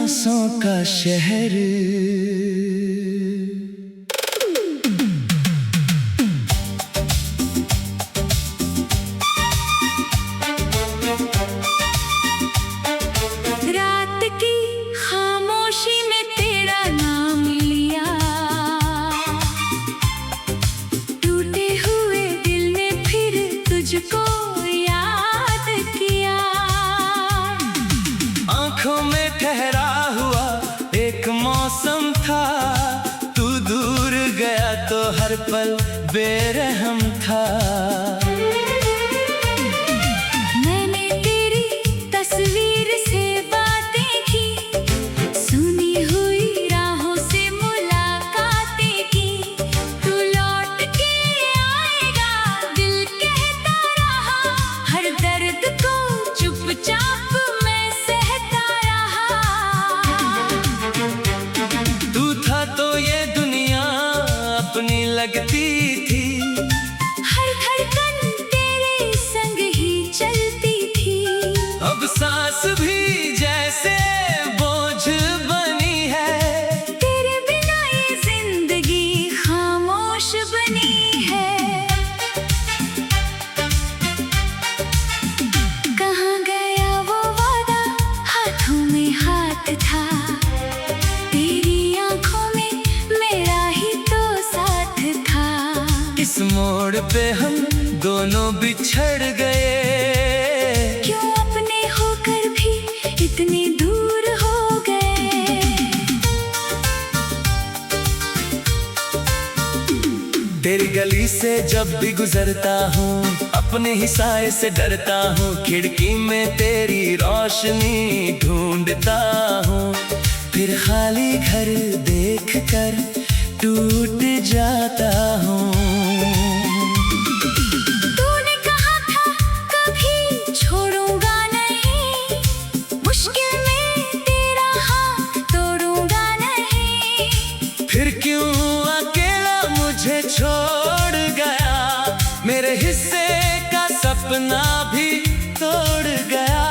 सांसों का शहर। रात की खामोशी में तेरा नाम लिया, टूटे हुए दिल ने फिर तुझको याद किया। आंखों में ठहरा हुआ एक मौसम था, तू दूर गया तो हर पल बेरहम था। मैंने तेरी तस्वीर से बातें की, सुनी हुई राहों से मुलाकातें की। तू लौट के आएगा दिल कहता रहा, हर दर्द को चुपचाप मैं सहता रहा। तू था तो ये दुनिया अपनी लगती थी, हर धड़कन तेरे संग ही चलती थी। अब सांस भी जैसे बोझ बनी है, तेरे बिना ये जिंदगी खामोश बनी है। कहाँ गया वो वादा, हाथों में हाथ था, तेरी आंखों में मेरा ही तो साथ था। इस मोड़ पे हम दोनों बिछड़ गए, क्यों अपने होकर भी इतने दूर हो गए। तेरी गली से जब भी गुजरता हूँ अपने ही साए से डरता हूँ। खिड़की में तेरी रोशनी ढूंढता हूँ, फिर खाली घर देख कर टूट जाता हूँ। तूने कहा था कभी छोड़ूंगा नहीं, मुश्किल में तेरा हाथ तोड़ूंगा नहीं। फिर क्यों अकेला मुझे छोड़ गया, मेरे हिस्से का सपना भी तोड़ गया।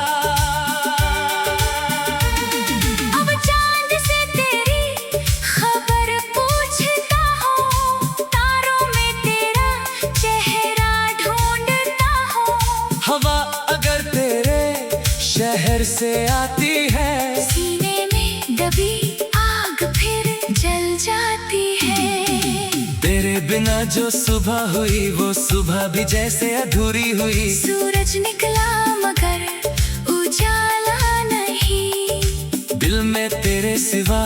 अब चांद से तेरी खबर पूछता हूँ, तारों में तेरा चेहरा ढूंढता हूँ। हवा अगर तेरे शहर से आती है, सीने में दबी आग फिर जल जाती है। तेरे बिना जो सुबह हुई वो सुबह भी जैसे अधूरी हुई। सूरज निकला मगर उजाला नहीं, दिल में तेरे सिवा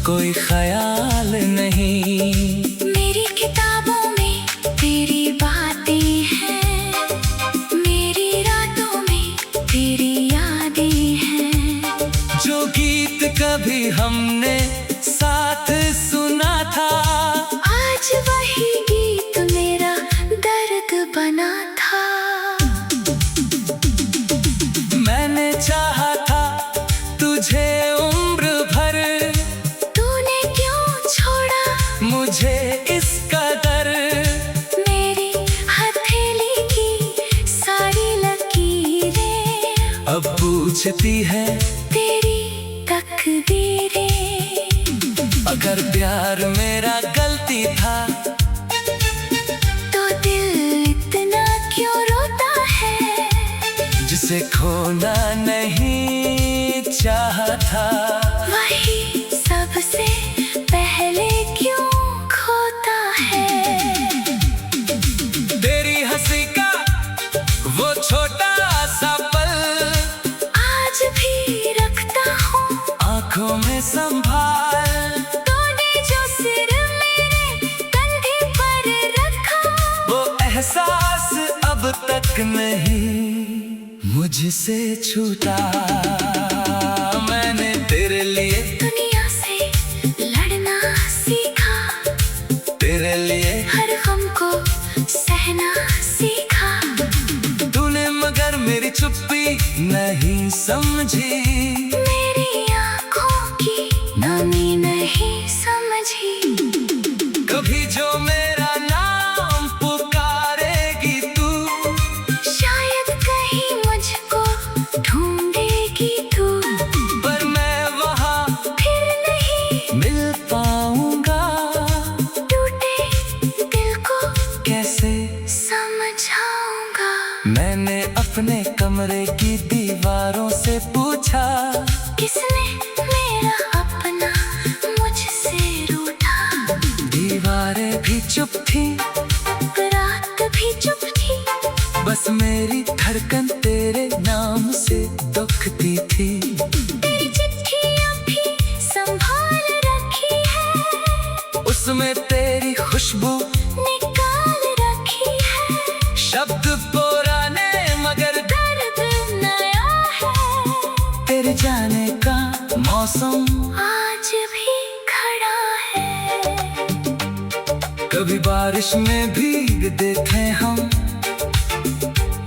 कोई ख्याल नहीं। मेरी किताबों में तेरी बातें हैं, मेरी रातों में तेरी यादें हैं। जो गीत कभी हमने साथ सुना था, आज वही गीत मेरा दर्द बना था। मैंने चाहा था तुझे उम्र भर, तूने क्यों छोड़ा मुझे इस कदर। मेरी हथेली की सारी लकीरें, अब पूछती है तेरी तकदीरें। अगर प्यार मेरा गलती था, तो दिल इतना क्यों रोता है, जिसे खोना नहीं चाहा था। वही सबसे पहले क्यों खोता है। तेरी हंसी का वो छोटा सा पल, आज भी रखता हूँ आंखों में संभाल। तूने जो सिर मेरे कंधे पर रखा, वो एहसास अब तक नहीं मुझसे छूटा। मैंने तेरे लिए दुनिया से लड़ना सीखा, तेरे लिए हर गम को सहना सीखा। तूने मगर मेरी चुप्पी नहीं समझी, मेरी आँखों की नमी नहीं समझी। कभी जो मेरा नाम पुकारेगी तू, शायद कहीं मुझको ढूंढेगी तू। पर मैं वहाँ पाऊंगा। टूटे दिल को कैसे समझाऊंगा। मैंने अपने कमरे की दीवारों से पूछा, किसने मेरा अपना मुझसे रूठा। दीवारें भी चुप थी, रात भी चुप थी, बस मेरी धड़कन तेरे नाम से दुखती थी। तेरी चिट्ठियां भी संभाल रखी है, उसमें तेरी खुशबू निकाल रखी है। शब्द पुराने मगर दर्द नया है, तेरे जाने का मौसम आज भी खड़ा है। कभी बारिश में भीगते थे हम,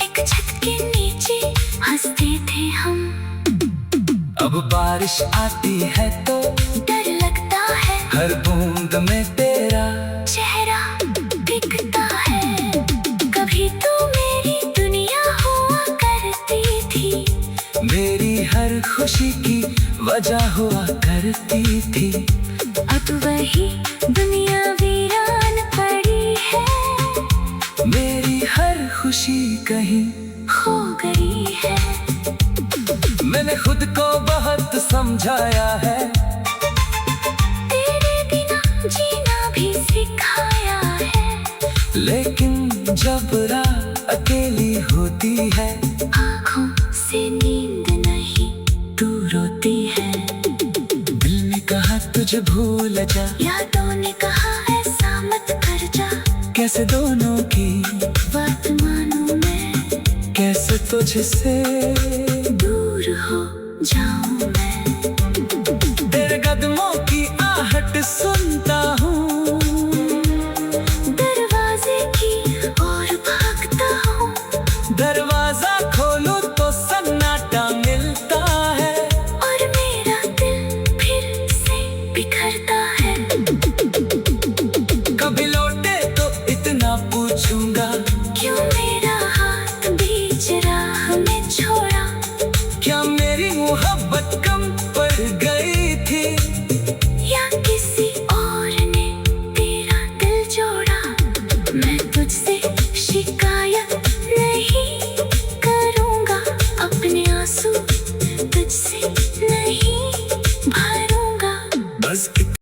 एक छत के नीचे हंसते थे हम। अब बारिश आती है तो डर लगता है, हर बूंद में तेरा चेहरा दिखता है। कभी तो मेरी दुनिया हुआ करती थी, मेरी हर खुशी की वजह हुआ करती थी। अब वही दुनिया वीरान पड़ी है, मेरी हर खुशी कहीं खो गई है। मैंने खुद को बहुत समझाया है, तेरे बिना जीना भी सिखाया है। लेकिन जब रात अकेली होती है, आँखों से नींद नहीं, तू रोती है। दिल ने कहा तुझे भूल जा, यादों ने कहा ऐसा मत कर जा। कैसे दोनों की बात मानूं मैं, कैसे तुझसे दूर हो जाऊं मैं। तेरे कदमों की आहट सुनता हूँ, दरवाजे की ओर भागता हूँ, दरवाजा खोलूं तो सन्नाटा मिलता है। और मेरा दिल फिर से बिखरता है।